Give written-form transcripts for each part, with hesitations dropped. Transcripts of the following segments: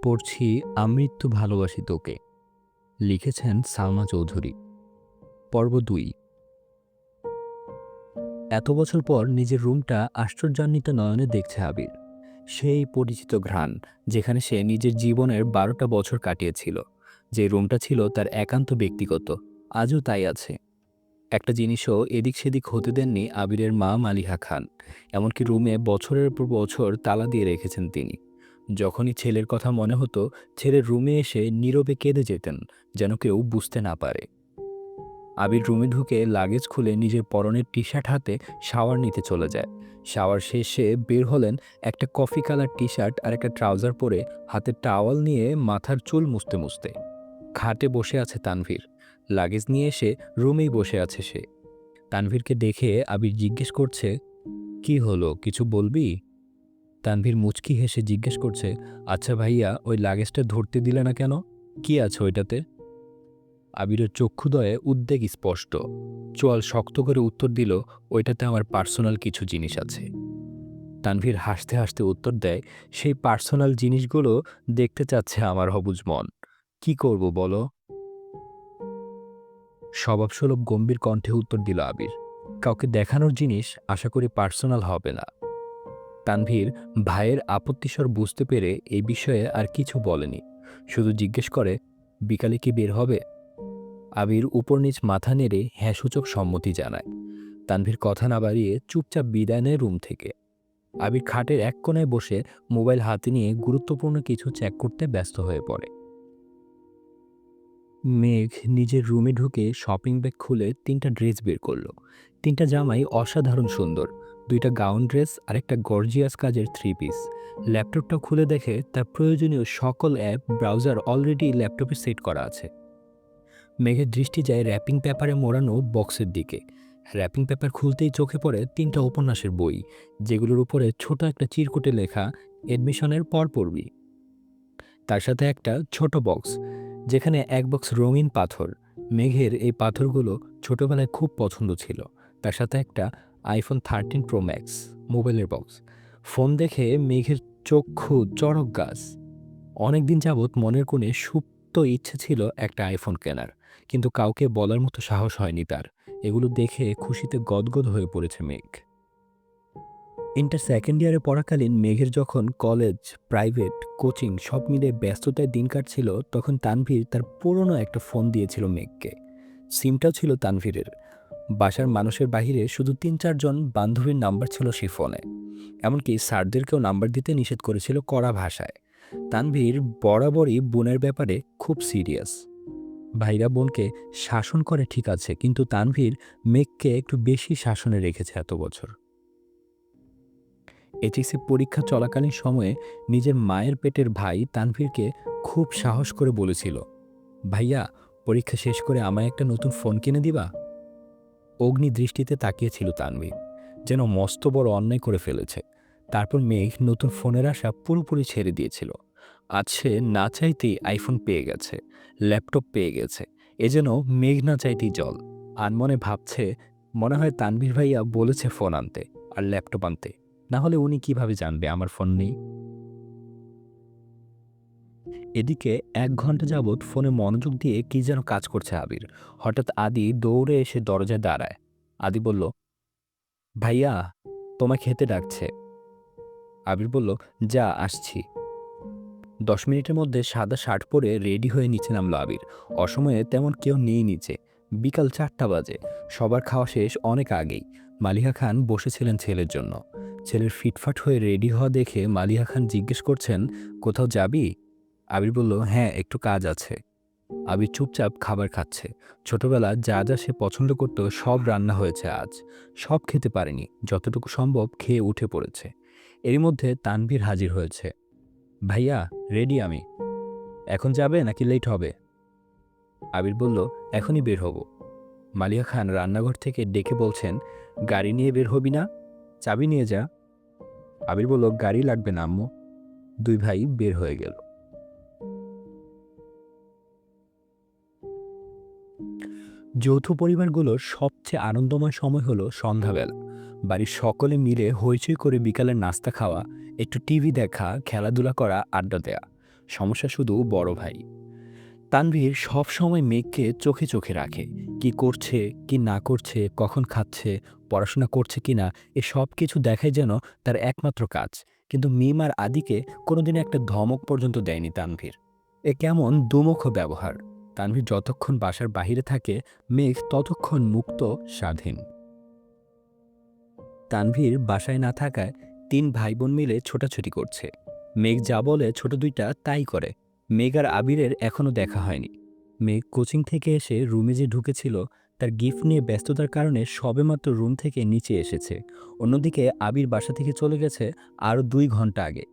পড়ছি আমৃত্যু ভালোবাসি তোকে। লিখেছেন সালমা চৌধুরী। পর্ব ২। এত বছর পর নিজের রুমটা আশ্চর্যান্বিত নয়নে দেখছে আবির। সেই পরিচিত ঘ্রাণ, যেখানে সে নিজের জীবনের ১২টা বছর কাটিয়েছিল। যে রুমটা ছিল তার একান্ত ব্যক্তিগত, আজও তাই আছে। একটা জিনিসও এদিক সেদিক হতে দেননি আবিরের মা মালিহা খান। এমনকি রুমে বছরের পর বছর তালা দিয়ে রেখেছেন তিনি। যখনই ছেলের কথা মনে হতো, ছেলের রুমে এসে নীরবে কেঁদে যেতেন, যেন কেউ বুঝতে না পারে। আবির রুমে ঢুকে লাগেজ খুলে নিজের পরনের টি শার্ট হাতে শাওয়ার নিতে চলে যায়। শাওয়ার শেষে বের হলেন একটা কফি কালার টি শার্ট আর একটা ট্রাউজার পরে, হাতে টাওয়াল নিয়ে মাথার চুল মুছতে মুছতে। খাটে বসে আছে তানভীর। লাগেজ নিয়ে এসে রুমেই বসে আছে সে। তানভীরকে দেখে আবির জিজ্ঞেস করছে, কি হলো, কিছু বলবি? তানভীর মুচকি হেসে জিজ্ঞেস করছে, আচ্ছা ভাইয়া, ওই লাগেজটা ধরতে দিলে না কেন? কি আছে ওইটাতে? আবিরের চক্ষুদয়ে উদ্বেগ স্পষ্ট। চোয়াল শক্ত করে উত্তর দিল, ওইটাতে আমার পার্সোনাল কিছু জিনিস আছে। তানভীর হাসতে হাসতে উত্তর দেয়, সেই পার্সোনাল জিনিসগুলো দেখতে চাচ্ছে আমার অবুঝ মন। কি করব বলো? স্বভাবসুলভ গম্ভীর কণ্ঠে উত্তর দিল আবির, কাউকে দেখানোর জিনিস, আশা করি পার্সোনাল হবে না। তানভীর ভাইয়ের আপত্তিস্বর বুঝতে পেরে এই বিষয়ে আর কিছু বলেনি, শুধু জিজ্ঞেস করে, বিকালে কি বের হবে? আবির উপর নিচ মাথা নেড়ে হ্যাঁ সূচক সম্মতি জানায়। তানভীর কথা না বাড়িয়ে চুপচাপ বিদায় নেয় রুম থেকে। আবির খাটের এক কোণায় বসে মোবাইল হাতে নিয়ে গুরুত্বপূর্ণ কিছু চেক করতে ব্যস্ত হয়ে পড়ে। মেঘ নিজের রুমে ঢুকে শপিং ব্যাগ খুলে ৩টা ড্রেস বের করলো। ৩টা জামাই অসাধারণ সুন্দর, ২টা গাউন ড্রেস আর একটা গর্জিয়াস কাজের 3 পিস। ল্যাপটপটা খুলে দেখে তার প্রয়োজনীয় সকল অ্যাপ ব্রাউজার অলরেডি ল্যাপটপে সেট করা আছে। মেঘের দৃষ্টি যায় র্যাপিং পেপারে মোড়ানো বক্সের দিকে। র্যাপিং পেপার খুলতেই চোখে পড়ে ৩টা উপন্যাসের বই, যেগুলোর উপরে ছোট একটা চিরকুটে লেখা, এডমিশনের পর পড়বি। তার সাথে একটা ছোট বক্স, যেখানে এক বক্স রঙিন পাথর। মেঘের এই পাথরগুলো ছোটবেলায় খুব পছন্দ ছিল। তার সাথে একটা আইফোন 13 প্রো ম্যাক্স মোবাইলের বক্স। ফোন দেখে মেঘের চক্ষু চড়ক গাছ। অনেকদিন যাবৎ মনের কোণে সুপ্ত ইচ্ছে ছিল একটা আইফোন কেনার, কিন্তু কাউকে বলার মতো সাহস হয়নি তার। এগুলো দেখে খুশিতে গদগদ হয়ে পড়েছে মেঘ। ইন্টার সেকেন্ড ইয়ারে পড়াকালীন মেঘের যখন কলেজ, প্রাইভেট, কোচিং সব মিলে ব্যস্ততায় দিন কাটছিল, তখন তানভীর তার পুরনো একটা ফোন দিয়েছিল মেঘকে। সিমটাও ছিল তানভীরের। বাসার মানুষের বাহিরে শুধু ৩-৪ জন বান্ধবীর নাম্বার ছিল সেই ফোনে। এমনকি স্যারদেরকেও নাম্বার দিতে নিষেধ করেছিল কড়া ভাষায়। তানভীর বরাবরই বোনের ব্যাপারে খুব সিরিয়াস। ভাইরা বোনকে শাসন করে ঠিক আছে, কিন্তু তানভীর মেঘকে একটু বেশি শাসনে রেখেছে এত বছর। এইচএসসি পরীক্ষা চলাকালীন সময়ে নিজের মায়ের পেটের ভাই তানভীরকে খুব সাহস করে বলেছিল, ভাইয়া, পরীক্ষা শেষ করে আমায় একটা নতুন ফোন কিনে দিবা? অগ্নি দৃষ্টিতে তাকিয়েছিল তানভীর, যেন মস্ত বড় অন্যায় করে ফেলেছে। তারপর মেঘ নতুন ফোনের আশা পুরোপুরি ছেড়ে দিয়েছিল। আজ সে না চাইতেই আইফোন পেয়ে গেছে, ল্যাপটপ পেয়ে গেছে। এ যেন মেঘ না চাইতেই জল। আনমনে ভাবছে, মনে হয় তানভীর ভাইয়া বলেছে ফোন আনতে আর ল্যাপটপ আনতে, না হলে উনি কিভাবে জানবে আমার ফোন নেই। এদিকে ১ ঘন্টা যাবৎ ফোনে মনোযোগ দিয়ে কি যেন কাজ করছে আবির। হঠাৎ আদি দৌড়ে এসে দরজায় দাঁড়ায়। আদি বলল, ভাইয়া, তোমায় খেতে ডাকছে। আবির বলল, যা আসছি। ১০ মিনিটের মধ্যে সাদা শার্ট পরে রেডি হয়ে নিচে নামলো আবির। অসময়ে তেমন কেউ নেই নিচে। বিকাল ৪টা বাজে। সবার খাওয়া শেষ অনেক আগেই। মালিহা খান বসেছিলেন ছেলের জন্য। ছেলের ফিটফাট হয়ে রেডি হওয়া দেখে মালিহা খান জিজ্ঞেস করছেন, কোথাও যাবি? আবির বলল, হ্যাঁ, একটু কাজ আছে। আবির চুপচাপ খাবার খাচ্ছে। ছোটবেলা যা যা সে পছন্দ করত সব রান্না হয়েছে আজ। সব খেতে পারেনি, যতটুকু সম্ভব খেয়ে উঠে পড়েছে। এরই মধ্যে তানভীর হাজির হয়েছে। ভাইয়া, রেডি আমি। এখন যাবে নাকি লেট হবে? আবির বলল, এখনই বের হব। মালিয়া খান রান্নাঘর থেকে ডেকে বলছেন, গাড়ি নিয়ে বের হবি না? চাবি নিয়ে যা। আবির বলল, গাড়ি লাগবে না আম্মু। দুই ভাই বের হয়ে গেল। যৌথ পরিবারগুলোর সবচেয়ে আনন্দময় সময় হলো সন্ধ্যাবেলা। বাড়ির সকলে মিলে হইচই করে বিকালের নাস্তা খাওয়া, একটু টিভি দেখা, খেলাধুলা করা, আড্ডা দেয়া। সমস্যা শুধু বড় ভাই। তানভীর সবসময় মেঘকে চোখে চোখে রাখে। কি করছে, কি না করছে, কখন খাচ্ছে, পড়াশোনা করছে কিনা, এ সব কিছু দেখাই যেন তার একমাত্র কাজ। কিন্তু মিম আর আদিকে কোনোদিন একটা ধমক পর্যন্ত দেয়নি তানভীর। এ কেমন দুমুখ ব্যবহার! তানভীর যতক্ষণ বাসার বাহিরে থাকে, মেঘ ততক্ষণ মুক্ত, স্বাধীন। তানভীর বাসায় না থাকায় ৩ ভাই-বোন মিলে ছোটাছুটি করছে। মেঘ যা বলে ছোট ২টা তাই করে। মেঘ আর আবিরের এখনো দেখা হয়নি। মেঘ কোচিং থেকে এসে রুমে যে ঢুকেছিল, তার গিফট নিয়ে ব্যস্ততার কারণে সবেমাত্র রুম থেকে নিচে এসেছে। অন্যদিকে আবির বাসা থেকে চলে গেছে আরও ২ ঘন্টা আগে।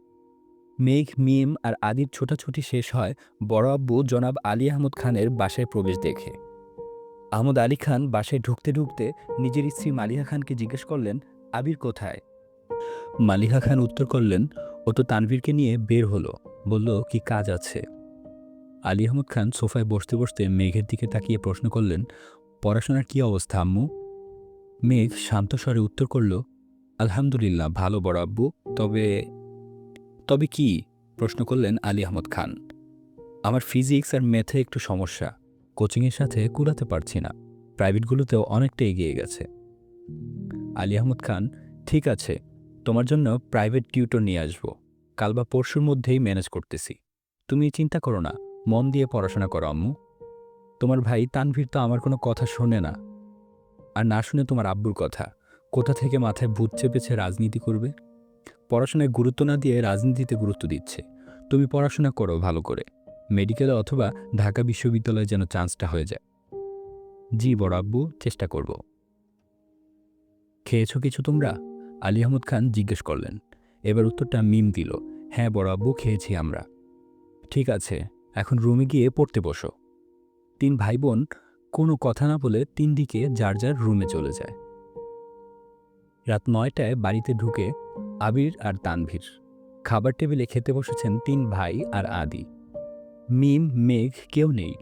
মেঘ, মিম আর আদির ছোটাছুটি শেষ হয় বড় আব্বু জনাব আলী আহমদ খানের বাসায় প্রবেশ দেখে। আহমদ আলী খান বাসায় ঢুকতে ঢুকতে নিজের স্ত্রী মালিহা খানকে জিজ্ঞেস করলেন, আবির কোথায়? মালিহা খান উত্তর করলেন, ও তো তানভীরকে নিয়ে বের হলো, বলল কি কাজ আছে। আলী আহমদ খান সোফায় বসতে বসতে মেঘের দিকে তাকিয়ে প্রশ্ন করলেন, পড়াশোনার কি অবস্থা আম্মু? মেঘ শান্ত স্বরে উত্তর করল, আলহামদুলিল্লাহ ভালো বড় আব্বু। তবে তবে কি? প্রশ্ন করলেন আলী আহমদ খান। আমার ফিজিক্স আর ম্যাথে একটু সমস্যা, কোচিংয়ের সাথে কুলাতে পারছি না। প্রাইভেটগুলোতেও অনেকটা এগিয়ে গেছে। আলী আহমদ খান, ঠিক আছে, তোমার জন্য প্রাইভেট টিউটর নিয়ে আসবো। কাল বা পরশুর মধ্যেই ম্যানেজ করতেছি। তুমি চিন্তা করো না, মন দিয়ে পড়াশোনা করো আম্মু। তোমার ভাই তানভীর তো আমার কোনো কথা শোনে না। আর না শুনে তোমার আব্বুর কথা। কোথা থেকে মাথায় ভূত চেপেছে রাজনীতি করবে? পড়াশোনায় গুরুত্ব না দিয়ে রাজনীতিতে গুরুত্ব দিচ্ছে। তুমি পড়াশোনা করো ভালো করে, মেডিকেলে অথবা ঢাকা বিশ্ববিদ্যালয়ে যেন চান্সটা হয়ে যায়। জি বড় আব্বু, চেষ্টা করব। খেয়েছো কিছু তোমরা? আলী আহমদ খান জিজ্ঞেস করলেন। এবার উত্তরটা মিম দিল, হ্যাঁ বড় আব্বু, খেয়েছি আমরা। ঠিক আছে, এখন রুমে গিয়ে পড়তে বসো। ৩ ভাই বোন কোনো কথা না বলে ৩ দিকে যার যার রুমে চলে যায়। রাত ৯টায় বাড়িতে ঢুকে আবির আর তানভীর খাবার টেবিলে খেতে বসেছেন ৩ ভাই আর আদি। মিম, মেঘ কেউ নেই।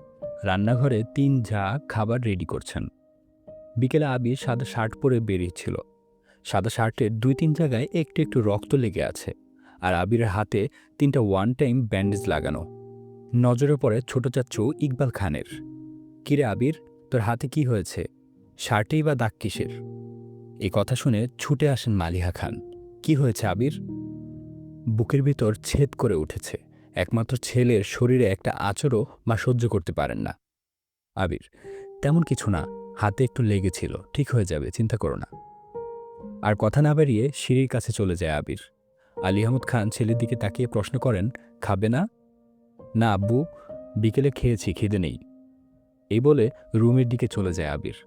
রান্নাঘরে ৩ ঝা খাবার রেডি করছেন। বিকেলে আবির সাদা শার্ট পরে বেরিয়েছিল। সাদা শার্টের ২-৩ জায়গায় একটু একটু রক্ত লেগে আছে। আর আবিরের হাতে ৩টা ওয়ান টাইম ব্যান্ডেজ লাগানো। নজরে পড়ে ছোট চাচ্চু ইকবাল খানের। কিরে আবির, তোর হাতে কি হয়েছে? শার্টেই বা দাগ কিসের? এই কথা শুনে ছুটে আসেন মালিহা খান। কি হয়েছে আবির? বুকের ভিতর ছেদ করে উঠেছে। একমাত্র ছেলের শরীরে একটা আঁচড়ও মা সহ্য করতে পারেন না। আবির, তেমন কিছু না, হাতে একটু লেগেছিল, ঠিক হয়ে যাবে, চিন্তা করো না। আর কথা না বাড়িয়ে সিঁড়ির কাছে চলে যায় আবির। আলী আহমদ খান ছেলের দিকে তাকিয়ে প্রশ্ন করেন, খাবে না? না আব্বু, বিকেলে খেয়েছি, খিদে নেই। এই বলে রুমের দিকে চলে যায় আবির।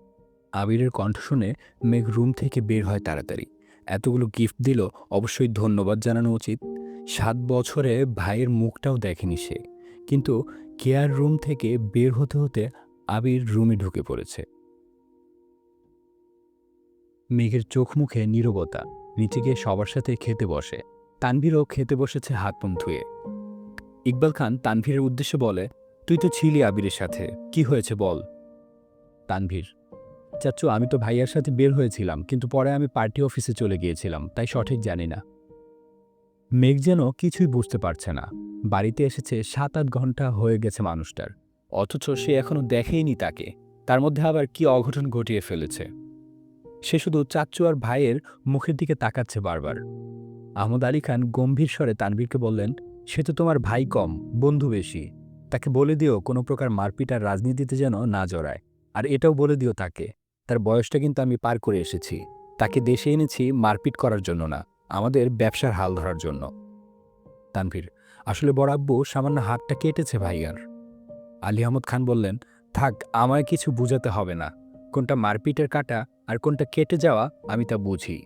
আবিরের কণ্ঠ শুনে মেঘ রুম থেকে বের হয় তাড়াতাড়ি। এতগুলো গিফট দিল, অবশ্যই ধন্যবাদ জানানো উচিত। ৭ বছরে ভাইয়ের মুখটাও দেখেনি সে। কিন্তু কেয়ার রুম থেকে বের হতে হতে আবির রুমে ঢুকে পড়েছে। মেঘের চোখ মুখে নীরবতা। নিচে গিয়ে সবার সাথে খেতে বসে। তানভীরও খেতে বসেছে হাত মুখ ধুয়ে। ইকবাল খান তানভীরের উদ্দেশ্যে বলে, তুই তো ছিলি আবিরের সাথে, কি হয়েছে বল। তানভীর, চাচ্চু আমি তো ভাইয়ার সাথে বের হয়েছিলাম, কিন্তু পরে আমি পার্টি অফিসে চলে গিয়েছিলাম, তাই সঠিক জানি না। মেঘ যেন কিছুই বুঝতে পারছে না। বাড়িতে এসেছে ৭-৮ ঘন্টা হয়ে গেছে মানুষটার, অথচ সে এখনো দেখেইনি তাকে। তার মধ্যে আবার কি অঘটন ঘটিয়ে ফেলেছে। সে শুধু চাচ্চু আর ভাইয়ের মুখের দিকে তাকাচ্ছে বারবার। আহমদ আলী খান গম্ভীর স্বরে তানভীরকে বললেন, সে তো তোমার ভাই কম, বন্ধু বেশি। তাকে বলে দিও কোনো প্রকার মারপিট আর রাজনীতিতে যেন না জড়ায়। আর এটাও বলে দিও তাকে, তার বয়সটা কিন্তু আমি পার করে এসেছি। তাকে দেশে এনেছি মারপিট করার জন্য না, আমাদের ব্যবসার হাল ধরার জন্য। তানভীর, আসলে বড় আব্বু সামান্য হাতটা কেটেছে ভাইয়ার। আলী আহমদ খান বললেন, থাক, আমায় কিছু বুঝাতে হবে না। কোনটা মারপিটের কাটা আর কোনটা কেটে যাওয়া আমি তা বুঝি।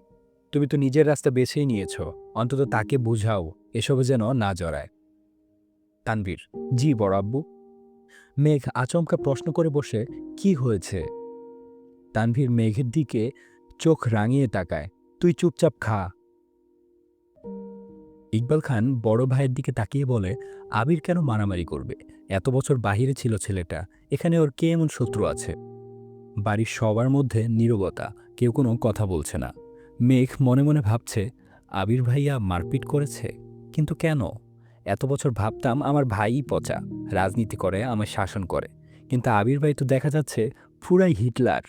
তুমি তো নিজের রাস্তা বেছেই নিয়েছ, অন্তত তাকে বুঝাও এসবে যেন না জড়ায়। তানভীর, জি বড় আব্বু। মেঘ আচমকা প্রশ্ন করে বসে, কি হয়েছে? তানভীর মেঘের দিকে চোখ রাঙিয়ে তাকায়, তুই চুপচাপ খা। ইকবাল খান বড় ভাইয়ের দিকে তাকিয়ে বলে, আবির কেন মারামারি করবে? এত বছর বাহিরে ছিল ছেলেটা, এখানে ওর কে এমন শত্রু আছে? বাড়ির সবার মধ্যে নীরবতা, কেউ কোনো কথা বলছে না। মেঘ মনে মনে ভাবছে, আবির ভাইয়া মারপিট করেছে, কিন্তু কেন? এত বছর ভাবতাম আমার ভাইই পচা, রাজনীতি করে, আমার শাসন করে। কিন্তু আবির ভাই তো দেখা যাচ্ছে পুরাই হিটলার।